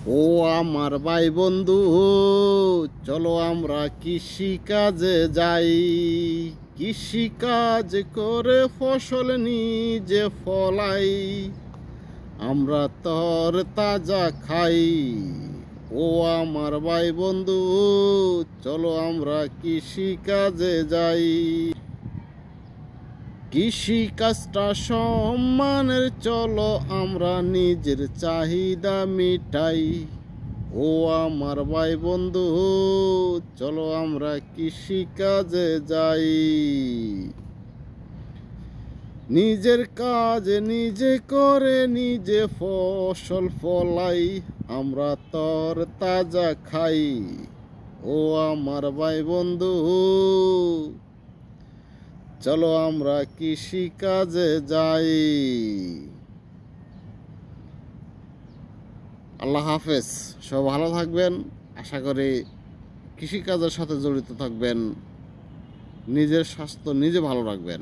ও আমার ভাই বন্ধু, চলো আমরা কৃষি কাজে যাই। কৃষি কাজ করে ফসল নিজে ফলাই, আমরা তর তাজা খাই। ও আমার ভাই বন্ধু, চলো আমরা কৃষি কাজে যাই। কৃষি কাজটা সম্মানের, চলো আমরা নিজের চাহিদা মিটাই। ও আমার ভাই বন্ধু, চলো আমরা কৃষি কাজে যাই। নিজের কাজ নিজে করে নিজে ফসল ফলাই, আমরা তর তাজা খাই। ও আমার ভাই বন্ধু, চলো আমরা কৃষি কাজে যাই। আল্লাহ হাফেজ। সব ভালো থাকবেন, আশা করি কৃষিকাজের সাথে জড়িত থাকবেন, নিজের স্বাস্থ্য নিজে ভালো রাখবেন।